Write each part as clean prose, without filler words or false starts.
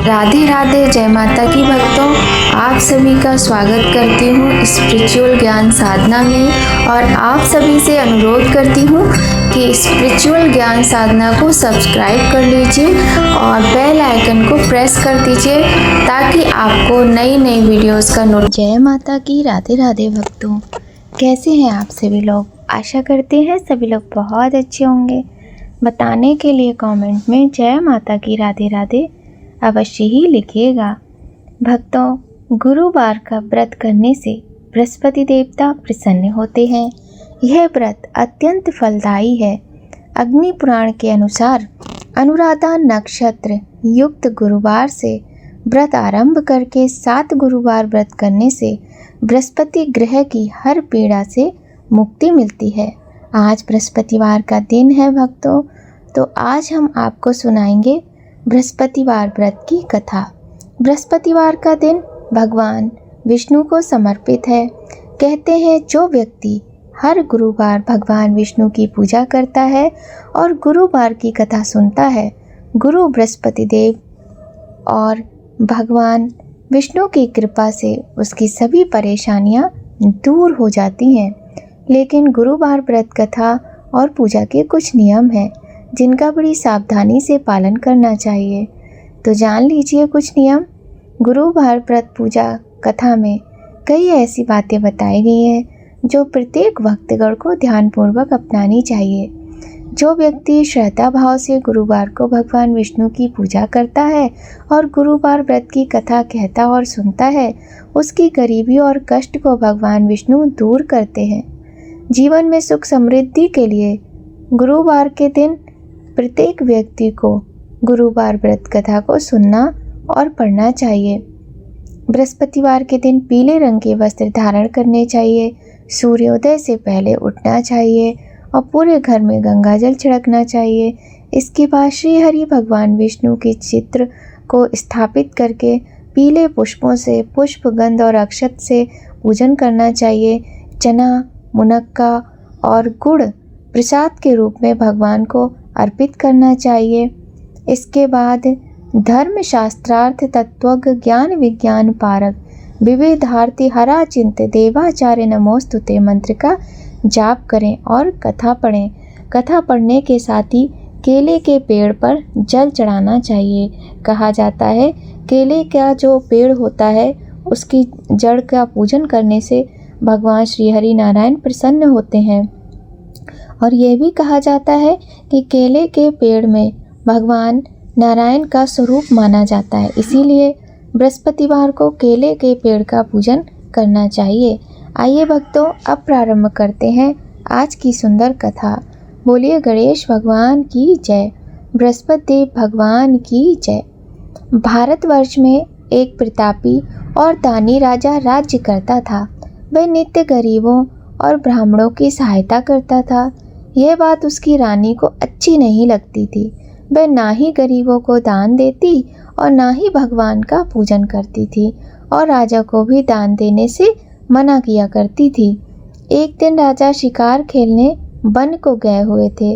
राधे राधे, जय माता की भक्तों। आप सभी का स्वागत करती हूँ स्पिरिचुअल ज्ञान साधना में और आप सभी से अनुरोध करती हूँ कि स्पिरिचुअल ज्ञान साधना को सब्सक्राइब कर लीजिए और बेल आइकन को प्रेस कर दीजिए ताकि आपको नई नई वीडियोस का जय माता की राधे राधे भक्तों, कैसे हैं आप सभी लोग। आशा करते हैं सभी लोग बहुत अच्छे होंगे। बताने के लिए कमेंट में जय माता की राधे राधे अवश्य ही लिखिएगा। भक्तों, गुरुवार का व्रत करने से बृहस्पति देवता प्रसन्न होते हैं। यह व्रत अत्यंत फलदायी है। अग्नि पुराण के अनुसार अनुराधा नक्षत्र युक्त गुरुवार से व्रत आरंभ करके 7 गुरुवार व्रत करने से बृहस्पति ग्रह की हर पीड़ा से मुक्ति मिलती है। आज बृहस्पतिवार का दिन है भक्तों, तो आज हम आपको सुनाएंगे बृहस्पतिवार व्रत की कथा। बृहस्पतिवार का दिन भगवान विष्णु को समर्पित है। कहते हैं जो व्यक्ति हर गुरुवार भगवान विष्णु की पूजा करता है और गुरुवार की कथा सुनता है, गुरु बृहस्पति देव और भगवान विष्णु की कृपा से उसकी सभी परेशानियां दूर हो जाती हैं। लेकिन गुरुवार व्रत कथा और पूजा के कुछ नियम हैं जिनका बड़ी सावधानी से पालन करना चाहिए। तो जान लीजिए कुछ नियम। गुरुवार व्रत पूजा कथा में कई ऐसी बातें बताई गई हैं जो प्रत्येक भक्तगण को ध्यानपूर्वक अपनानी चाहिए। जो व्यक्ति श्रद्धा भाव से गुरुवार को भगवान विष्णु की पूजा करता है और गुरुवार व्रत की कथा कहता और सुनता है, उसकी गरीबी और कष्ट को भगवान विष्णु दूर करते हैं। जीवन में सुख समृद्धि के लिए गुरुवार के दिन प्रत्येक व्यक्ति को गुरुवार व्रत कथा को सुनना और पढ़ना चाहिए। बृहस्पतिवार के दिन पीले रंग के वस्त्र धारण करने चाहिए। सूर्योदय से पहले उठना चाहिए और पूरे घर में गंगाजल छिड़कना चाहिए। इसके बाद श्री हरि भगवान विष्णु के चित्र को स्थापित करके पीले पुष्पों से पुष्प गंध और अक्षत से पूजन करना चाहिए। चना, मुनक्का और गुड़ प्रसाद के रूप में भगवान को अर्पित करना चाहिए। इसके बाद धर्म शास्त्रार्थ तत्वज्ञ ज्ञान विज्ञान पारक विविधार्थी हरा चिंत देवाचार्य नमोस्तुते मंत्र का जाप करें और कथा पढ़ें। कथा पढ़ने के साथ ही केले के पेड़ पर जल चढ़ाना चाहिए। कहा जाता है केले का जो पेड़ होता है उसकी जड़ का पूजन करने से भगवान श्री हरि नारायण प्रसन्न होते हैं। और यह भी कहा जाता है कि केले के पेड़ में भगवान नारायण का स्वरूप माना जाता है, इसीलिए बृहस्पतिवार को केले के पेड़ का पूजन करना चाहिए। आइए भक्तों, अब प्रारंभ करते हैं आज की सुंदर कथा। बोलिए गणेश भगवान की जय, बृहस्पति देव भगवान की जय। भारतवर्ष में एक प्रतापी और दानी राजा राज्य करता था। वह नित्य गरीबों और ब्राह्मणों की सहायता करता था। यह बात उसकी रानी को अच्छी नहीं लगती थी। वह ना ही गरीबों को दान देती और ना ही भगवान का पूजन करती थी और राजा को भी दान देने से मना किया करती थी। एक दिन राजा शिकार खेलने वन को गए हुए थे।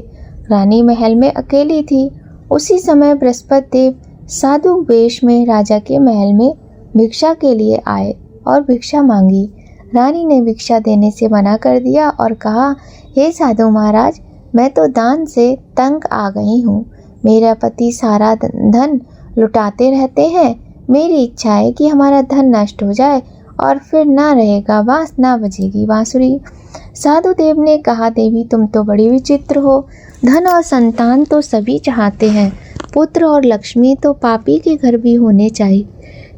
रानी महल में अकेली थी। उसी समय बृहस्पति देव साधु वेश में राजा के महल में भिक्षा के लिए आए और भिक्षा मांगी। रानी ने भिक्षा देने से मना कर दिया और कहा, हे साधु महाराज, मैं तो दान से तंग आ गई हूँ। मेरा पति सारा धन लुटाते रहते हैं। मेरी इच्छा है कि हमारा धन नष्ट हो जाए और फिर ना रहेगा बांस ना बजेगी बांसुरी। साधु देव ने कहा, देवी तुम तो बड़ी विचित्र हो। धन और संतान तो सभी चाहते हैं, पुत्र और लक्ष्मी तो पापी के घर भी होने चाहिए।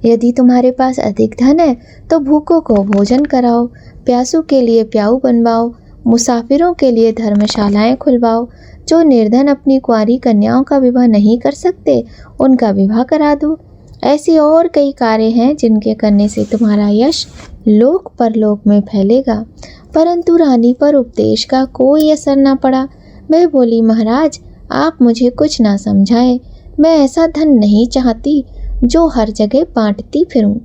यदि तुम्हारे पास अधिक धन है तो भूखों को भोजन कराओ, प्यासों के लिए प्याऊ बनवाओ, मुसाफिरों के लिए धर्मशालाएं खुलवाओ। जो निर्धन अपनी कुंवारी कन्याओं का विवाह नहीं कर सकते उनका विवाह करा दो। ऐसे और कई कार्य हैं जिनके करने से तुम्हारा यश लोक परलोक में फैलेगा। परंतु रानी पर उपदेश का कोई असर न पड़ा। वह बोली, महाराज आप मुझे कुछ ना समझाएं। मैं ऐसा धन नहीं चाहती जो हर जगह बांटती फिरूं।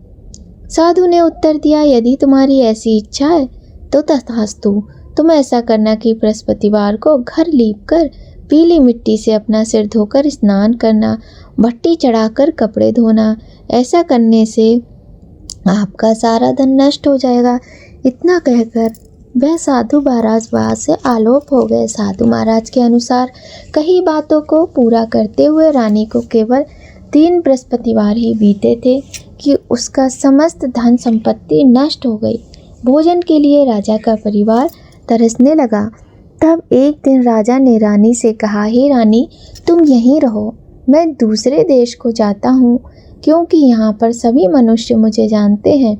साधु ने उत्तर दिया, यदि तुम्हारी ऐसी इच्छा है तो तथास्तु। तुम ऐसा करना कि बृहस्पतिवार को घर लीप कर पीली मिट्टी से अपना सिर धोकर स्नान करना, भट्टी चढ़ाकर कपड़े धोना। ऐसा करने से आपका सारा धन नष्ट हो जाएगा। इतना कहकर वह साधु महाराज वहाँ से आलोप हो गए। साधु महाराज के अनुसार कई बातों को पूरा करते हुए रानी को केवल 3 बृहस्पतिवार ही बीते थे कि उसका समस्त धन संपत्ति नष्ट हो गई। भोजन के लिए राजा का परिवार तरसने लगा। तब एक दिन राजा ने रानी से कहा, हे रानी, तुम यहीं रहो, मैं दूसरे देश को जाता हूँ, क्योंकि यहाँ पर सभी मनुष्य मुझे जानते हैं,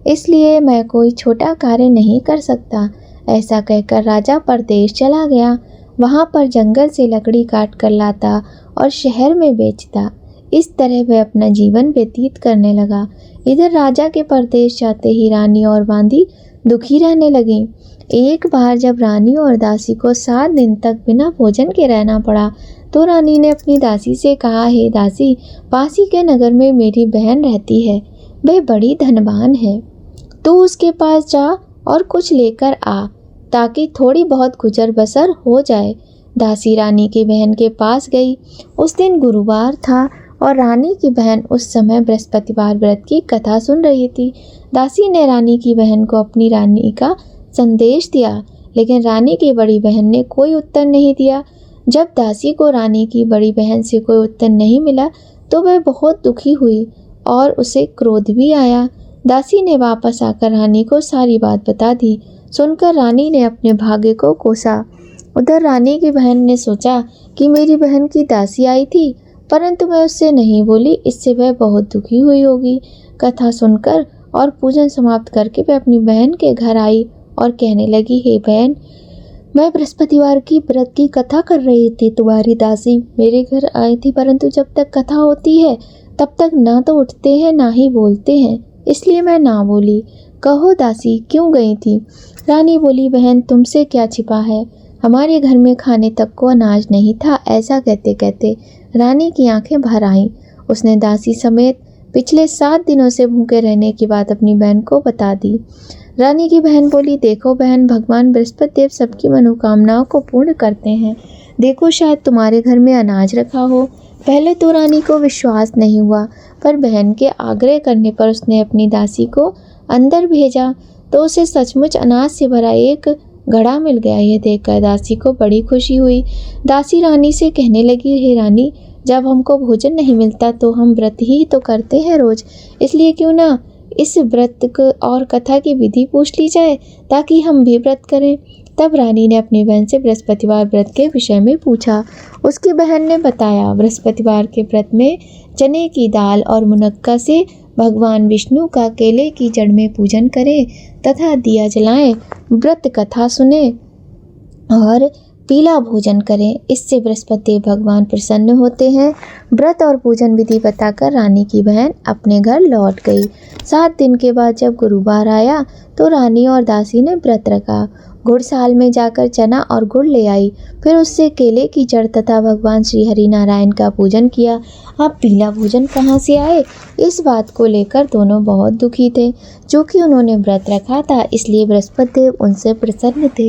इसलिए मैं कोई छोटा कार्य नहीं कर सकता। ऐसा कहकर राजा परदेश चला गया। वहाँ पर जंगल से लकड़ी काट कर लाता और शहर में बेचता। इस तरह वह अपना जीवन व्यतीत करने लगा। इधर राजा के परदेश जाते ही रानी और बांदी दुखी रहने लगी। एक बार जब रानी और दासी को 7 दिन तक बिना भोजन के रहना पड़ा, तो रानी ने अपनी दासी से कहा, हे दासी, पासी के नगर में मेरी बहन रहती है, वह बड़ी धनवान है, तू उसके पास जा और कुछ लेकर आ, ताकि थोड़ी बहुत गुजर बसर हो जाए। दासी रानी की बहन के पास गई। उस दिन गुरुवार था और रानी की बहन उस समय बृहस्पतिवार व्रत की कथा सुन रही थी। दासी ने रानी की बहन को अपनी रानी का संदेश दिया, लेकिन रानी की बड़ी बहन ने कोई उत्तर नहीं दिया। जब दासी को रानी की बड़ी बहन से कोई उत्तर नहीं मिला, तो वह बहुत दुखी हुई और उसे क्रोध भी आया। दासी ने वापस आकर रानी को सारी बात बता दी। सुनकर रानी ने अपने भाग्य को कोसा। उधर रानी की बहन ने सोचा कि मेरी बहन की दासी आई थी, परंतु मैं उससे नहीं बोली, इससे वह बहुत दुखी हुई होगी। कथा सुनकर और पूजन समाप्त करके वह अपनी बहन के घर आई और कहने लगी, हे बहन, मैं बृहस्पतिवार की व्रत की कथा कर रही थी। तुम्हारी दासी मेरे घर आई थी, परंतु जब तक कथा होती है तब तक ना तो उठते हैं ना ही बोलते हैं, इसलिए मैं ना बोली। कहो दासी, क्यों गई थी? रानी बोली, बहन, तुमसे क्या छिपा है, हमारे घर में खाने तक को अनाज नहीं था। ऐसा कहते कहते रानी की आंखें भर आईं। उसने दासी समेत पिछले 7 दिनों से भूखे रहने की बात अपनी बहन को बता दी। रानी की बहन बोली, देखो बहन, भगवान बृहस्पति देव सबकी मनोकामनाओं को पूर्ण करते हैं। देखो, शायद तुम्हारे घर में अनाज रखा हो। पहले तो रानी को विश्वास नहीं हुआ, पर बहन के आग्रह करने पर उसने अपनी दासी को अंदर भेजा, तो उसे सचमुच अनाज से भरा एक घड़ा मिल गया। यह देखकर दासी को बड़ी खुशी हुई। दासी रानी से कहने लगी, हे रानी, जब हमको भोजन नहीं मिलता तो हम व्रत ही तो करते हैं रोज, इसलिए क्यों ना इस व्रत और कथा की विधि पूछ ली जाए, ताकि हम भी व्रत करें। तब रानी ने अपनी बहन से बृहस्पतिवार व्रत के विषय में पूछा। उसकी बहन ने बताया, बृहस्पतिवार के व्रत में चने की दाल और मुनक्का से भगवान विष्णु का केले की जड़ में पूजन करें तथा दिया जलाएं, व्रत कथा सुने और पीला भोजन करें, इससे बृहस्पति भगवान प्रसन्न होते हैं। व्रत और पूजन विधि बताकर रानी की बहन अपने घर लौट गई। 7 दिन के बाद जब गुरुवार आया तो रानी और दासी ने व्रत रखा। गुड़साल में जाकर चना और गुड़ ले आई, फिर उससे केले की जड़ तथा भगवान श्री हरि नारायण का पूजन किया। अब पीला भोजन कहाँ से आए, इस बात को लेकर दोनों बहुत दुखी थे। जो कि उन्होंने व्रत रखा था, इसलिए बृहस्पति देव उनसे प्रसन्न थे,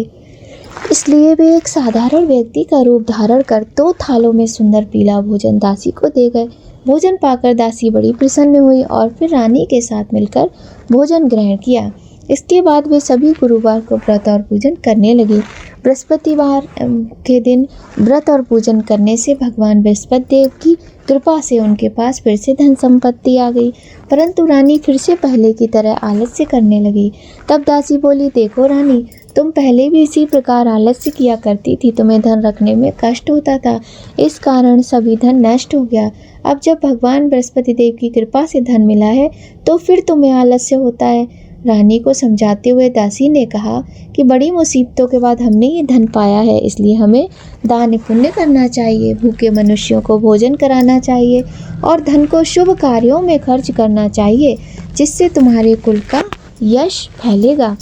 इसलिए वे एक साधारण व्यक्ति का रूप धारण कर 2 थालों में सुंदर पीला भोजन दासी को दे गए। भोजन पाकर दासी बड़ी प्रसन्न हुई और फिर रानी के साथ मिलकर भोजन ग्रहण किया। इसके बाद वे सभी गुरुवार को व्रत और पूजन करने लगी। बृहस्पतिवार के दिन व्रत और पूजन करने से भगवान बृहस्पति देव की कृपा से उनके पास फिर से धन संपत्ति आ गई, परंतु रानी फिर से पहले की तरह आलस्य करने लगी। तब दासी बोली, देखो रानी, तुम पहले भी इसी प्रकार आलस्य किया करती थी, तुम्हें धन रखने में कष्ट होता था, इस कारण सभी धन नष्ट हो गया। अब जब भगवान बृहस्पति देव की कृपा से धन मिला है तो फिर तुम्हें आलस्य होता है। रानी को समझाते हुए दासी ने कहा कि बड़ी मुसीबतों के बाद हमने ये धन पाया है, इसलिए हमें दान पुण्य करना चाहिए, भूखे मनुष्यों को भोजन कराना चाहिए और धन को शुभ कार्यों में खर्च करना चाहिए, जिससे तुम्हारे कुल का यश फैलेगा,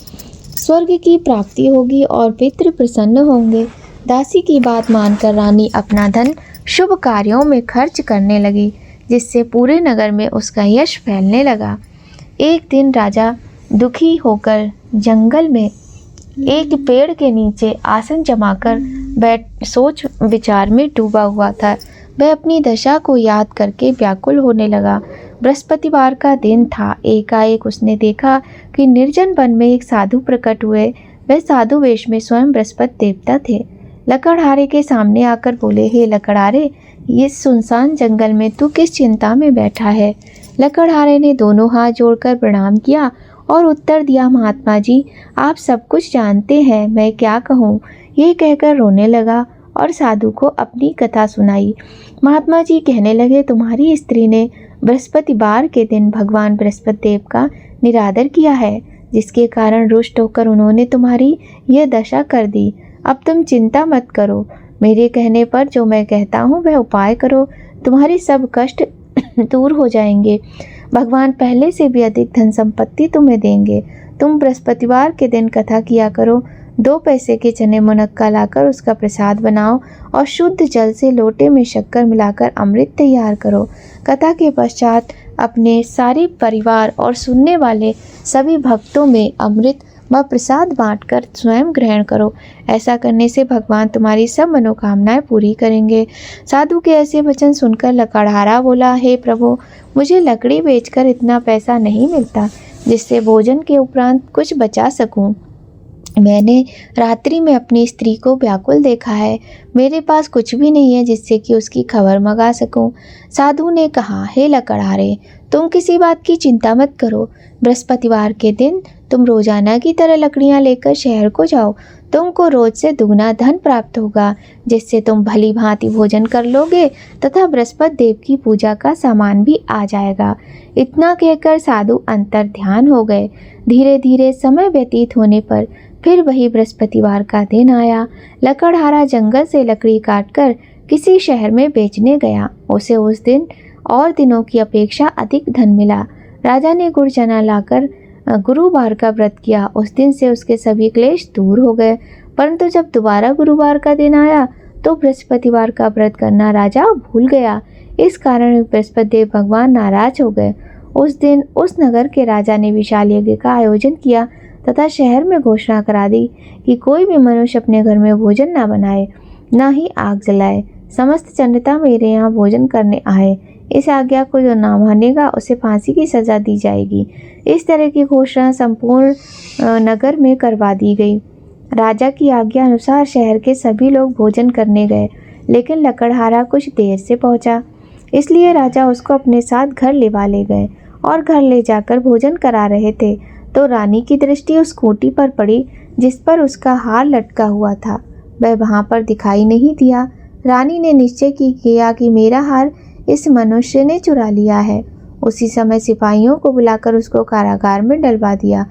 स्वर्ग की प्राप्ति होगी और पितृ प्रसन्न होंगे। दासी की बात मानकर रानी अपना धन शुभ कार्यों में खर्च करने लगी, जिससे पूरे नगर में उसका यश फैलने लगा। एक दिन राजा दुखी होकर जंगल में एक पेड़ के नीचे आसन जमाकर सोच विचार में डूबा हुआ था। वह अपनी दशा को याद करके व्याकुल होने लगा। बृहस्पतिवार का दिन था। एकाएक उसने देखा कि निर्जन वन में एक साधु प्रकट हुए। वह साधु वेश में स्वयं बृहस्पति देवता थे। लकड़हारे के सामने आकर बोले, हे लकड़हारे, इस सुनसान जंगल में तू किस चिंता में बैठा है? लकड़हारे ने दोनों हाथ जोड़कर प्रणाम किया और उत्तर दिया, महात्मा जी, आप सब कुछ जानते हैं, मैं क्या कहूँ। ये कहकर रोने लगा और साधु को अपनी कथा सुनाई। महात्मा जी कहने लगे, तुम्हारी स्त्री ने बृहस्पतिवार के दिन भगवान बृहस्पति देव का निरादर किया है, जिसके कारण रुष्ट होकर उन्होंने तुम्हारी यह दशा कर दी। अब तुम चिंता मत करो, मेरे कहने पर जो मैं कहता हूँ वह उपाय करो, तुम्हारी सब कष्ट दूर हो जाएंगे। भगवान पहले से भी अधिक धन संपत्ति तुम्हें देंगे। तुम बृहस्पतिवार के दिन कथा किया करो। 2 पैसे के चने मुनक्का लाकर उसका प्रसाद बनाओ और शुद्ध जल से लोटे में शक्कर मिलाकर अमृत तैयार करो। कथा के पश्चात अपने सारे परिवार और सुनने वाले सभी भक्तों में अमृत व प्रसाद बांटकर स्वयं ग्रहण करो। ऐसा करने से भगवान तुम्हारी सब मनोकामनाएं पूरी करेंगे। साधु के ऐसे वचन सुनकर लकड़हारा बोला, हे प्रभु, मुझे लकड़ी बेचकर इतना पैसा नहीं मिलता जिससे भोजन के उपरांत कुछ बचा सकूं। मैंने रात्रि में अपनी स्त्री को व्याकुल देखा है। मेरे पास कुछ भी नहीं है जिससे कि उसकी खबर मंगा सकूं। साधु ने कहा, हे लकड़हारे, तुम किसी बात की चिंता मत करो। बृहस्पतिवार के दिन तुम रोजाना की तरह लकड़ियां लेकर शहर को जाओ। तुमको रोज से दुगना धन प्राप्त होगा, जिससे तुम भली भांति भोजन कर लोगे तथा बृहस्पति देव की पूजा का सामान भी आ जाएगा। इतना कहकर साधु अंतर ध्यान हो गए। धीरे धीरे समय व्यतीत होने पर फिर वही बृहस्पतिवार का दिन आया। लकड़हारा जंगल से लकड़ी काटकर किसी शहर में बेचने गया। उसे उस दिन और दिनों की अपेक्षा अधिक धन मिला। राजा ने गुड़ चना लाकर गुरुवार का व्रत किया। उस दिन से उसके सभी क्लेश दूर हो गए। परंतु जब दोबारा गुरुवार का दिन आया तो बृहस्पतिवार का व्रत करना राजा भूल गया। इस कारण बृहस्पति देव भगवान नाराज हो गए। उस दिन उस नगर के राजा ने विशाल यज्ञ का आयोजन किया तथा शहर में घोषणा करा दी कि कोई भी मनुष्य अपने घर में भोजन न बनाए, न ही आग जलाए। समस्त जनता मेरे यहाँ भोजन करने आए। इस आज्ञा को जो ना मानेगा उसे फांसी की सजा दी जाएगी। इस तरह की घोषणा संपूर्ण नगर में करवा दी गई। राजा की आज्ञा अनुसार शहर के सभी लोग भोजन करने गए, लेकिन लकड़हारा कुछ देर से पहुंचा, इसलिए राजा उसको अपने साथ घर लेवा ले गए और घर ले जाकर भोजन करा रहे थे तो रानी की दृष्टि उस खूंटी पर पड़ी जिस पर उसका हार लटका हुआ था। वह वहां पर दिखाई नहीं दिया। रानी ने निश्चय किया कि मेरा हार इस मनुष्य ने चुरा लिया है। उसी समय सिपाहियों को बुलाकर उसको कारागार में डलवा दिया।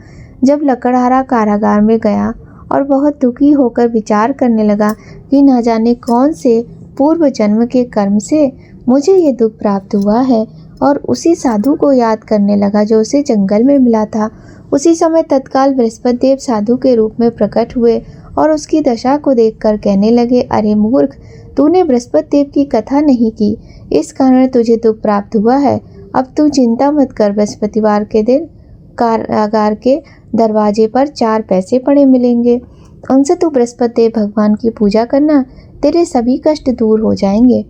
जब लकड़हारा कारागार में गया और बहुत दुखी होकर विचार करने लगा कि न जाने कौन से पूर्व जन्म के कर्म से मुझे ये दुख प्राप्त हुआ है, और उसी साधु को याद करने लगा जो उसे जंगल में मिला था। उसी समय तत्काल बृहस्पति देव साधु के रूप में प्रकट हुए और उसकी दशा को देखकर कहने लगे, अरे मूर्ख, तूने बृहस्पति देव की कथा नहीं की, इस कारण तुझे दुख प्राप्त हुआ है। अब तू चिंता मत कर। बृहस्पतिवार के दिन कारागार के दरवाजे पर 4 पैसे पड़े मिलेंगे। उनसे तू बृहस्पति देव भगवान की पूजा करना, तेरे सभी कष्ट दूर हो जाएंगे।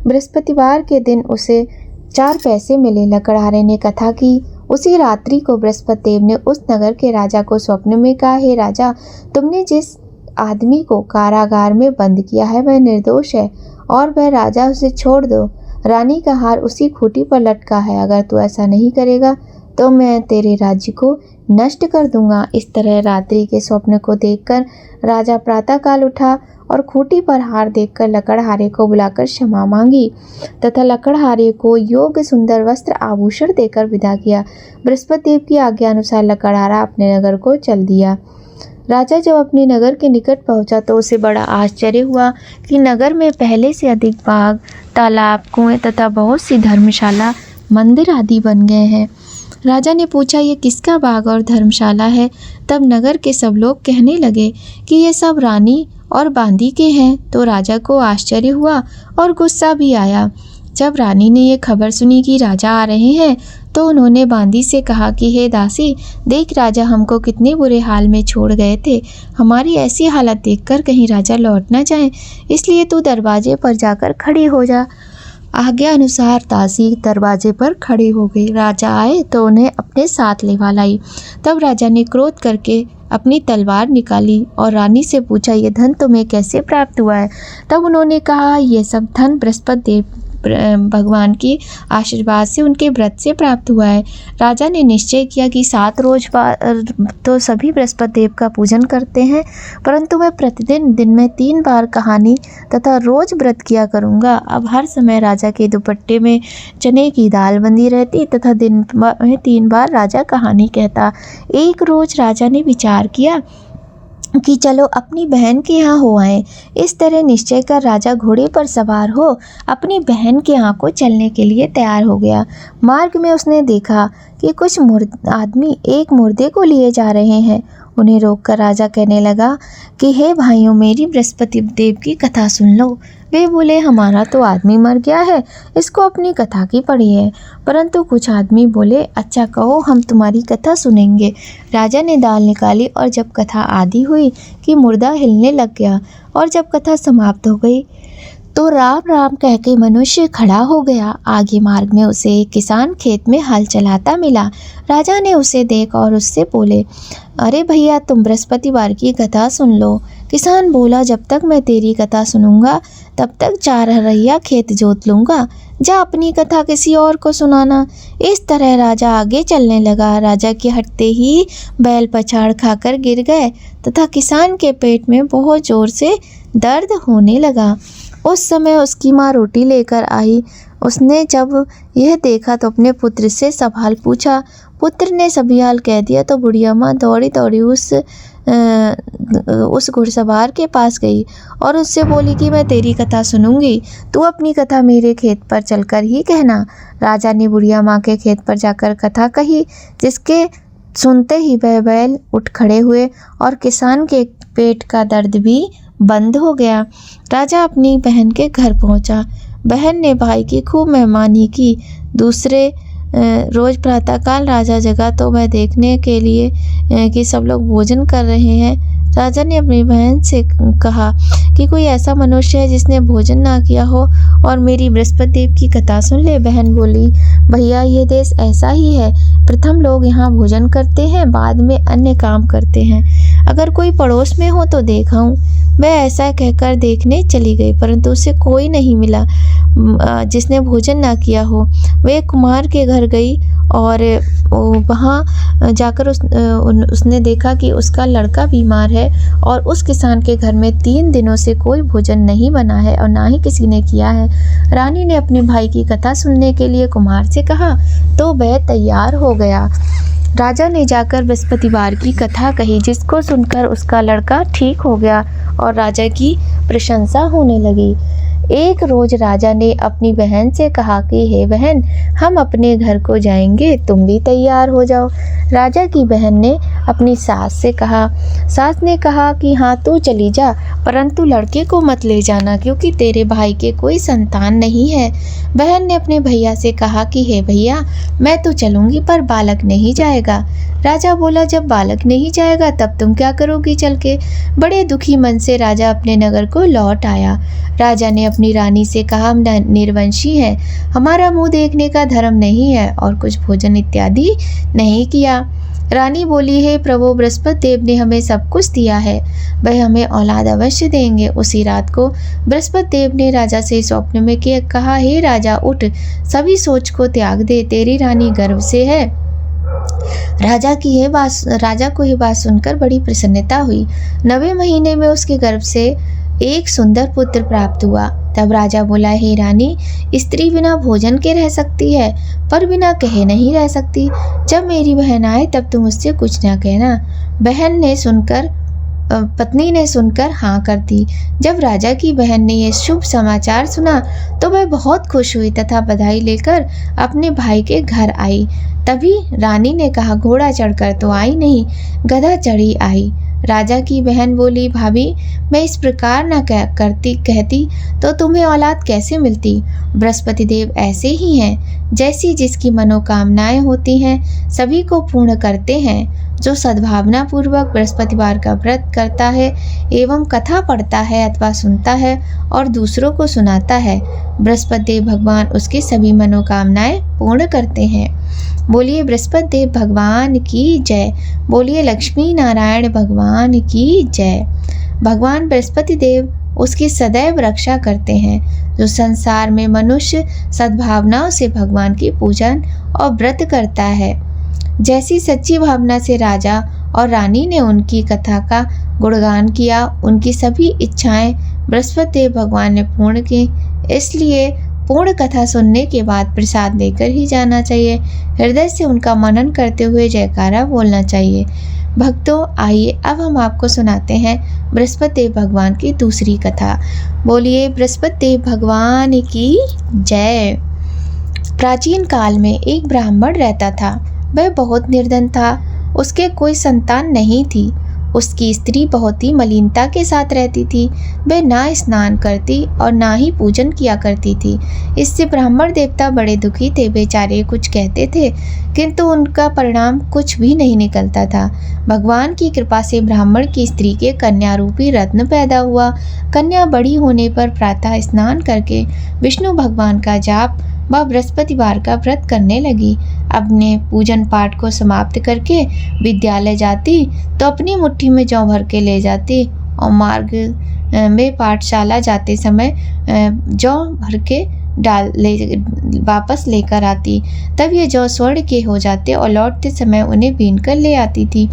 बृहस्पतिवार के दिन उसे 4 पैसे मिले। लकड़हारे ने कथा की। उसी रात्रि को बृहस्पति देव ने उस नगर के राजा को स्वप्न में कहा, हे राजा, तुमने जिस आदमी को कारागार में बंद किया है वह निर्दोष है और वह राजा उसे छोड़ दो। रानी का हार उसी खूंटी पर लटका है। अगर तू ऐसा नहीं करेगा तो मैं तेरे राज्य को नष्ट कर दूंगा। इस तरह रात्रि के स्वप्न को देखकर राजा प्रातःकाल उठा और खूंटी पर हार देखकर लकड़हारे को बुलाकर क्षमा मांगी तथा लकड़हारे को योग्य सुंदर वस्त्र आभूषण देकर विदा किया। बृहस्पति देव की आज्ञा अनुसार लकड़हारा अपने नगर को चल दिया। राजा जब अपने नगर के निकट पहुंचा तो उसे बड़ा आश्चर्य हुआ कि नगर में पहले से अधिक बाग, तालाब, कुएं तथा बहुत सी धर्मशाला, मंदिर आदि बन गए हैं। राजा ने पूछा, ये किसका बाग और धर्मशाला है? तब नगर के सब लोग कहने लगे कि ये सब रानी और बांदी के हैं। तो राजा को आश्चर्य हुआ और गुस्सा भी आया। जब रानी ने ये खबर सुनी कि राजा आ रहे हैं तो उन्होंने बांदी से कहा कि हे दासी, देख राजा हमको कितने बुरे हाल में छोड़ गए थे। हमारी ऐसी हालत देखकर कहीं राजा लौट ना जाएं, इसलिए तू दरवाजे पर जाकर खड़ी हो जा। आज्ञा अनुसार दासी दरवाजे पर खड़ी हो गई। राजा आए तो उन्हें अपने साथ लेवा लाई। तब राजा ने क्रोध करके अपनी तलवार निकाली और रानी से पूछा, ये धन तुम्हें कैसे प्राप्त हुआ है? तब उन्होंने कहा, ये सब धन बृहस्पति देव भगवान की आशीर्वाद से, उनके व्रत से प्राप्त हुआ है। राजा ने निश्चय किया कि 7 रोज तो सभी बृहस्पति देव का पूजन करते हैं, परंतु मैं प्रतिदिन दिन में 3 बार कहानी तथा रोज व्रत किया करूँगा। अब हर समय राजा के दुपट्टे में चने की दाल बंधी रहती तथा दिन में 3 बार राजा कहानी कहता। एक रोज राजा ने विचार किया कि चलो अपनी बहन के यहाँ हो आए। इस तरह निश्चय कर राजा घोड़े पर सवार हो अपनी बहन के यहाँ को चलने के लिए तैयार हो गया। मार्ग में उसने देखा कि कुछ आदमी एक मुर्दे को लिए जा रहे हैं। उन्हें रोककर राजा कहने लगा कि हे भाइयों, मेरी बृहस्पति देव की कथा सुन लो। वे बोले, हमारा तो आदमी मर गया है, इसको अपनी कथा की पड़ी है। परंतु कुछ आदमी बोले, अच्छा कहो, हम तुम्हारी कथा सुनेंगे। राजा ने दाल निकाली और जब कथा आधी हुई कि मुर्दा हिलने लग गया और जब कथा समाप्त हो गई तो राम राम कह के मनुष्य खड़ा हो गया। आगे मार्ग में उसे एक किसान खेत में हल चलाता मिला। राजा ने उसे देख और उससे बोले, अरे भैया, तुम बृहस्पतिवार की कथा सुन लो। किसान बोला, जब तक मैं तेरी कथा सुनूंगा तब तक 4 हरैया खेत जोत लूँगा। जा अपनी कथा किसी और को सुनाना। इस तरह राजा आगे चलने लगा। राजा के हटते ही बैल पछाड़ खाकर गिर गए तथा किसान के पेट में बहुत जोर से दर्द होने लगा। उस समय उसकी माँ रोटी लेकर आई। उसने जब यह देखा तो अपने पुत्र से सब हाल पूछा। पुत्र ने सभी हाल कह दिया तो बुढ़िया माँ दौड़ी दौड़ी उस घुड़सवार के पास गई और उससे बोली कि मैं तेरी कथा सुनूंगी, तू अपनी कथा मेरे खेत पर चलकर ही कहना। राजा ने बुढ़िया माँ के खेत पर जाकर कथा कही, जिसके सुनते ही वह बैल उठ खड़े हुए और किसान के पेट का दर्द भी बंद हो गया। राजा अपनी बहन के घर पहुंचा। बहन ने भाई की खूब मेहमानी की। दूसरे रोज प्रातःकाल राजा जगा तो वह देखने के लिए कि सब लोग भोजन कर रहे हैं। राजा ने अपनी बहन से कहा कि कोई ऐसा मनुष्य है जिसने भोजन ना किया हो और मेरी बृहस्पति देव की कथा सुन ले। बहन बोली, भैया, ये देश ऐसा ही है। प्रथम लोग यहाँ भोजन करते हैं, बाद में अन्य काम करते हैं। अगर कोई पड़ोस में हो तो देखाऊं। वह ऐसा कहकर देखने चली गई, परंतु उसे कोई नहीं मिला जिसने भोजन ना किया हो। वह कुमार के घर गई और वहाँ जाकर उसने देखा कि उसका लड़का बीमार है और उस किसान के घर में 3 दिनों से कोई भोजन नहीं बना है और ना ही किसी ने किया है। रानी ने अपने भाई की कथा सुनने के लिए कुमार से कहा तो वह तैयार हो गया। राजा ने जाकर बृहस्पतिवार की कथा कही, जिसको सुनकर उसका लड़का ठीक हो गया और राजा की प्रशंसा होने लगी। एक रोज राजा ने अपनी बहन से कहा कि हे बहन, हम अपने घर को जाएंगे, तुम भी तैयार हो जाओ। राजा की बहन ने अपनी सास से कहा। सास ने कहा कि हाँ, तू चली जा, परंतु लड़के को मत ले जाना, क्योंकि तेरे भाई के कोई संतान नहीं है। बहन ने अपने भैया से कहा कि हे भैया, मैं तो चलूँगी पर बालक नहीं जाएगा। राजा बोला, जब बालक नहीं जाएगा तब तुम क्या करोगी चल के? बड़े दुखी मन से राजा अपने नगर को लौट आया। राजा ने अपनी रानी से कहा, हम निर्वंशी हैं, हमारा मुंह देखने का धर्म नहीं है और कुछ भोजन इत्यादि नहीं किया। रानी बोली, हे प्रभु, बृहस्पति देव ने हमें सब कुछ दिया है, वह हमें औलाद अवश्य देंगे। उसी रात को बृहस्पति देव ने राजा से स्वप्न में कहा, हे राजा, उठ, सभी सोच को त्याग दे, तेरी रानी गर्भ से है। राजा को यह बात सुनकर बड़ी प्रसन्नता हुई। 9वें महीने में उसके गर्भ से एक सुंदर पुत्र प्राप्त हुआ। तब राजा बोला, हे रानी, स्त्री बिना भोजन के रह सकती है पर बिना कहे नहीं रह सकती। जब मेरी बहन आए तब तुम उससे कुछ न कहना। पत्नी ने सुनकर हाँ कर दी। जब राजा की बहन ने यह शुभ समाचार सुना तो वह बहुत खुश हुई तथा बधाई लेकर अपने भाई के घर आई। तभी रानी ने कहा, घोड़ा चढ़कर तो आई नहीं, गधा चढ़ी आई। राजा की बहन बोली, भाभी मैं इस प्रकार न कहती तो तुम्हें औलाद कैसे मिलती। बृहस्पति देव ऐसे ही हैं, जैसी जिसकी मनोकामनाएं होती हैं सभी को पूर्ण करते हैं। जो सद्भावना पूर्वक बृहस्पतिवार का व्रत करता है एवं कथा पढ़ता है अथवा सुनता है और दूसरों को सुनाता है, बृहस्पति देव भगवान उसकी सभी मनोकामनाएं पूर्ण करते हैं। बोलिए बृहस्पति देव भगवान की जय। बोलिए लक्ष्मी नारायण भगवान की जय। भगवान बृहस्पति देव उसकी सदैव रक्षा करते हैं। जो संसार में मनुष्य सद्भावनाओं से भगवान की पूजन और व्रत करता है, जैसी सच्ची भावना से राजा और रानी ने उनकी कथा का गुणगान किया, उनकी सभी इच्छाएं बृहस्पति देव भगवान ने पूर्ण की। इसलिए पूर्ण कथा सुनने के बाद प्रसाद लेकर ही जाना चाहिए। हृदय से उनका मनन करते हुए जयकारा बोलना चाहिए। भक्तों, आइए अब हम आपको सुनाते हैं बृहस्पति देव भगवान की दूसरी कथा। बोलिए बृहस्पति देव भगवान की जय। प्राचीन काल में एक ब्राह्मण रहता था। वह बहुत निर्धन था। उसके कोई संतान नहीं थी। उसकी स्त्री बहुत ही मलिनता के साथ रहती थी। वह ना स्नान करती और ना ही पूजन किया करती थी। इससे ब्राह्मण देवता बड़े दुखी थे। बेचारे कुछ कहते थे किंतु उनका परिणाम कुछ भी नहीं निकलता था। भगवान की कृपा से ब्राह्मण की स्त्री के कन्या रूपी रत्न पैदा हुआ। कन्या बड़ी होने पर प्रातः स्नान करके विष्णु भगवान का जाप व बृहस्पतिवार का व्रत करने लगी। अपने पूजन पाठ को समाप्त करके विद्यालय जाती तो अपनी मुट्ठी में जौ भर के ले जाती और मार्ग में पाठशाला जाते समय जौ भर के वापस लेकर आती। तब ये जौ स्वर्ण के हो जाते और लौटते समय उन्हें बीन कर ले आती थी।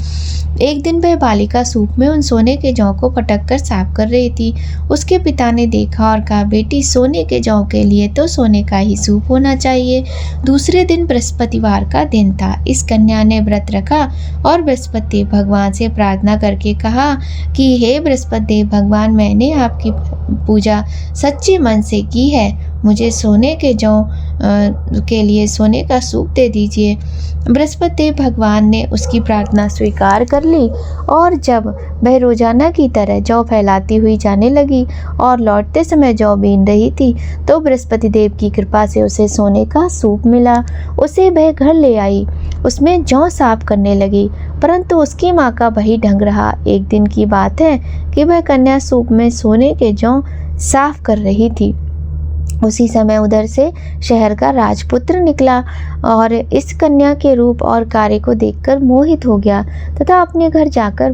एक दिन वह बालिका सूप में उन सोने के जौ को पटक कर साफ कर रही थी। उसके पिता ने देखा और कहा, बेटी सोने के जौ के लिए तो सोने का ही सूप होना चाहिए। दूसरे दिन बृहस्पतिवार का दिन था। इस कन्या ने व्रत रखा और बृहस्पति भगवान से प्रार्थना करके कहा कि हे बृहस्पति देव भगवान, मैंने आपकी पूजा सच्चे मन से की है। मुझे सोने के जौ के लिए सोने का सूप दे दीजिए। बृहस्पति देव भगवान ने उसकी प्रार्थना स्वीकार कर ली और जब वह रोजाना की तरह जौ फैलाती हुई जाने लगी और लौटते समय जौ बीन रही थी तो बृहस्पति देव की कृपा से उसे सोने का सूप मिला। उसे वह घर ले आई। उसमें जौ साफ करने लगी, परंतु उसकी माँ का वही ढंग रहा। एक दिन की बात है कि वह कन्या सूप में सोने के जौ साफ कर रही थी। उसी समय उधर से शहर का राजपुत्र निकला और इस कन्या के रूप और कार्य को देखकर मोहित हो गया तथा अपने घर जाकर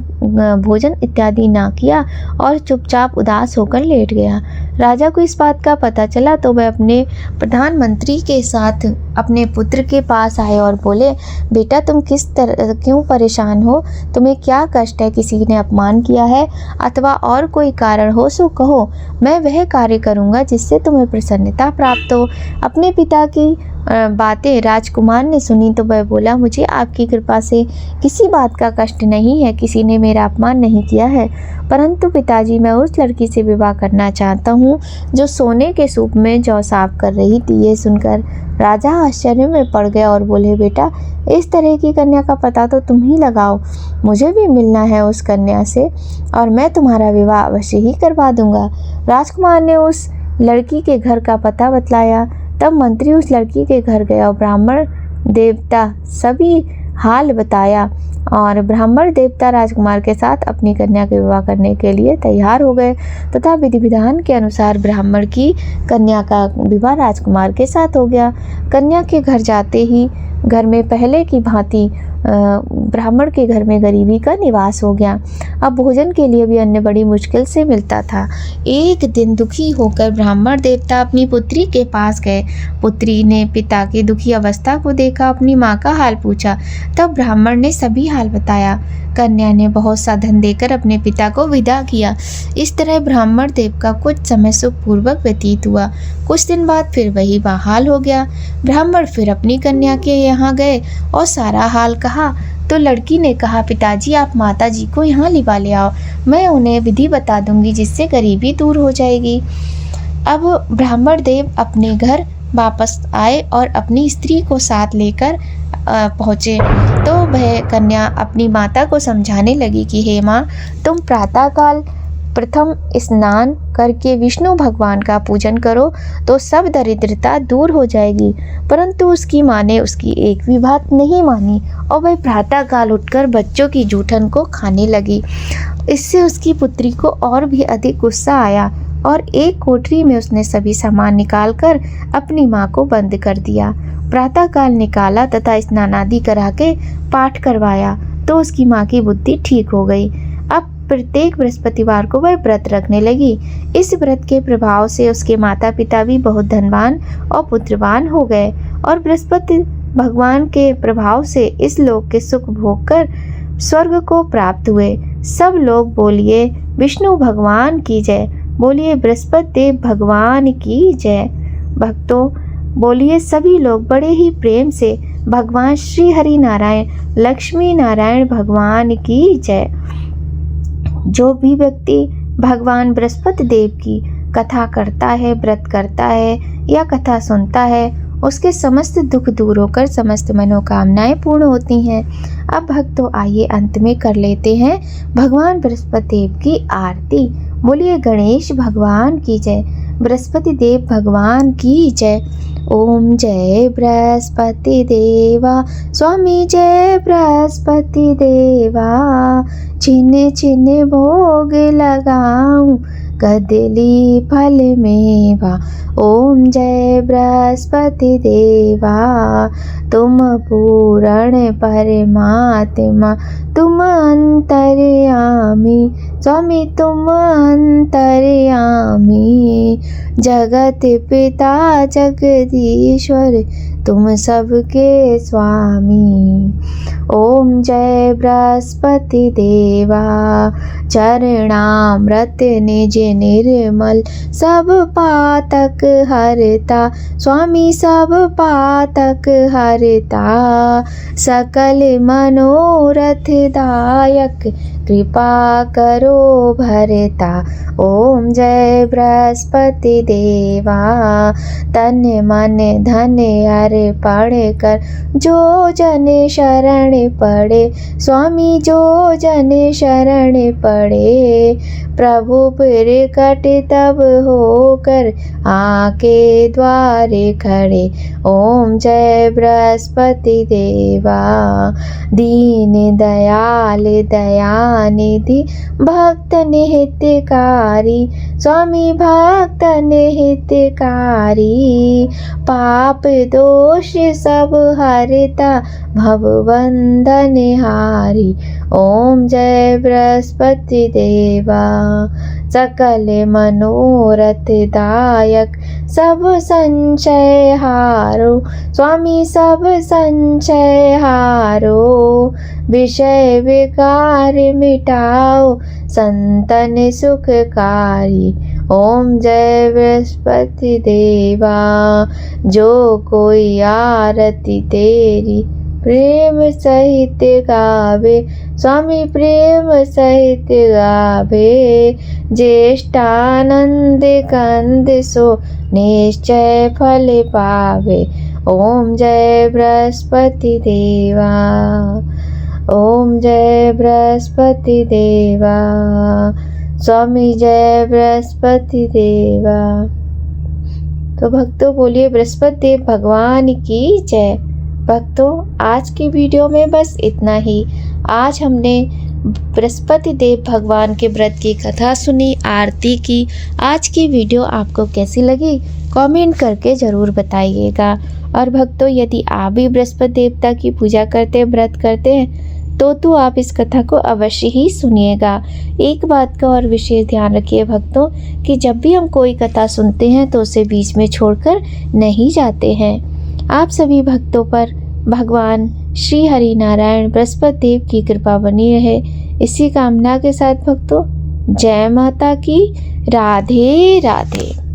भोजन इत्यादि ना किया और चुपचाप उदास होकर लेट गया। राजा को इस बात का पता चला तो वह अपने प्रधानमंत्री के साथ अपने पुत्र के पास आए और बोले, बेटा तुम क्यों परेशान हो? तुम्हें क्या कष्ट है? किसी ने अपमान किया है अथवा और कोई कारण हो सो कहो, मैं वह कार्य करूँगा जिससे तुम्हें प्रसन्नता प्राप्त हो। अपने पिता की बातें राजकुमार ने सुनी तो वह बोला, मुझे आपकी कृपा से किसी बात का कष्ट नहीं है। किसी ने मेरा अपमान नहीं किया है, परंतु पिताजी मैं उस लड़की से विवाह करना चाहता हूँ जो सोने के सूप में जौ साफ कर रही थी। ये सुनकर राजा आश्चर्य में पड़ गया और बोले, बेटा इस तरह की कन्या का पता तो तुम ही लगाओ। मुझे भी मिलना है उस कन्या से और मैं तुम्हारा विवाह अवश्य ही करवा दूंगा। राजकुमार ने उस लड़की के घर का पता बतलाया। तब मंत्री उस लड़की के घर गया और ब्राह्मण देवता सभी हाल बताया और ब्राह्मण देवता राजकुमार के साथ अपनी कन्या के विवाह करने के लिए तैयार हो गए तथा विधि विधान के अनुसार ब्राह्मण की कन्या का विवाह राजकुमार के साथ हो गया। कन्या के घर जाते ही घर में पहले की भांति ब्राह्मण के घर में गरीबी का निवास हो गया। अब भोजन के लिए भी अन्न बड़ी मुश्किल से मिलता था। एक दिन दुखी होकर ब्राह्मण देवता अपनी पुत्री के पास गए। पुत्री ने पिता की दुखी अवस्था को देखा, अपनी माँ का हाल पूछा। तब ब्राह्मण ने सभी हाल बताया। कन्या ने बहुत सा धन देकर अपने पिता को विदा किया। इस तरह ब्राह्मण देव का कुछ समय सुखपूर्वक व्यतीत हुआ। कुछ दिन बाद फिर वही हाल हो गया। ब्राह्मण फिर अपनी कन्या के यहाँ गए और सारा हाल कहा तो लड़की ने कहा, पिताजी आप माता जी को यहाँ लिवा ले आओ, मैं उन्हें विधि बता दूंगी जिससे गरीबी दूर हो जाएगी। अब ब्राह्मण देव अपने घर वापस आए और अपनी स्त्री को साथ लेकर पहुँचे तो वह कन्या अपनी माता को समझाने लगी कि हे माँ, तुम प्रातःकाल प्रथम स्नान करके विष्णु भगवान का पूजन करो तो सब दरिद्रता दूर हो जाएगी। परंतु उसकी माँ ने उसकी एक भी बात नहीं मानी और वह प्रातःकाल उठकर बच्चों की जूठन को खाने लगी। इससे उसकी पुत्री को और भी अधिक गुस्सा आया और एक कोठरी में उसने सभी सामान निकालकर अपनी माँ को बंद कर दिया। प्रातःकाल निकाला तथा स्नान आदि करा के पाठ करवाया तो उसकी माँ की बुद्धि ठीक हो गई। अब प्रत्येक बृहस्पतिवार को वह व्रत रखने लगी। इस व्रत के प्रभाव से उसके माता पिता भी बहुत धनवान और पुत्रवान हो गए और बृहस्पति भगवान के प्रभाव से इस लोक के सुख भोग कर स्वर्ग को प्राप्त हुए। सब लोग बोलिए विष्णु भगवान की जय, बोलिए बृहस्पति देव भगवान की जय। भक्तों, बोलिए सभी लोग बड़े ही प्रेम से भगवान श्री हरि नारायण लक्ष्मी नारायण भगवान की जय। जो भी व्यक्ति भगवान बृहस्पति देव की कथा करता है, व्रत करता है या कथा सुनता है, उसके समस्त दुख दूर होकर समस्त मनोकामनाएं पूर्ण होती हैं। अब भक्तों, आइए अंत में कर लेते हैं भगवान बृहस्पति देव की आरती। बोलिए गणेश भगवान की जय, बृहस्पति देव भगवान की जय। ओम जय बृहस्पति देवा, स्वामी जय बृहस्पति देवा, छिन छिन भोग लगाऊं कदली फल मेवा। ओम जय बृहस्पति देवा, तुम पूर्ण परमात्मा, तुम अंतर्यामी, स्वामी तुम अंतर्यामी, जगत पिता जगदीश्वर, तुम सबके स्वामी। ओम जय बृहस्पति देवा, चरणामृत निज निर्मल, सब पातक हरता, स्वामी सब पातक हरता, सकल मनोरथ दायक, कृपा करो भरता। ओम जय बृहस्पति देवा, तन मन धन अर्पण कर, जो जन शरण पड़े, स्वामी जो जन शरण पड़े, प्रभु प्रकट तब होकर आके द्वारे खड़े। ओम जय बृहस्पति देवा, दीन दयाल दयानिधि, भक्त निहितकारी, स्वामी भक्त निहितकारी, पाप दोष सब हरता, भवबंधन हारी। ओम जय बृहस्पति देवा, सकल मनोरथ दायक, सब संशय हारो, स्वामी सब संशय हारो, विषय विकार मिटाओ, संतन सुखकारी। ओम जय बृहस्पति देवा, जो कोई आरती तेरी प्रेम सहित गावे, स्वामी प्रेम सहित गावे, ज्येष्ठानंद कंद सो निश्चय फल पावे। ओम जय बृहस्पति देवा, ओम जय बृहस्पति देवा, स्वामी जय बृहस्पति देवा। तो भक्तों, बोलिए बृहस्पति देव भगवान की जय। भक्तों, आज की वीडियो में बस इतना ही। आज हमने बृहस्पति देव भगवान के व्रत की कथा सुनी, आरती की। आज की वीडियो आपको कैसी लगी कमेंट करके ज़रूर बताइएगा। और भक्तों, यदि आप भी बृहस्पति देवता की पूजा करते हैं, व्रत करते हैं, तो आप इस कथा को अवश्य ही सुनिएगा। एक बात का और विशेष ध्यान रखिए भक्तों, कि जब भी हम कोई कथा सुनते हैं तो उसे बीच में छोड़कर नहीं जाते हैं। आप सभी भक्तों पर भगवान श्री हरि नारायण बृहस्पति देव की कृपा बनी रहे, इसी कामना के साथ भक्तों, जय माता की। राधे राधे।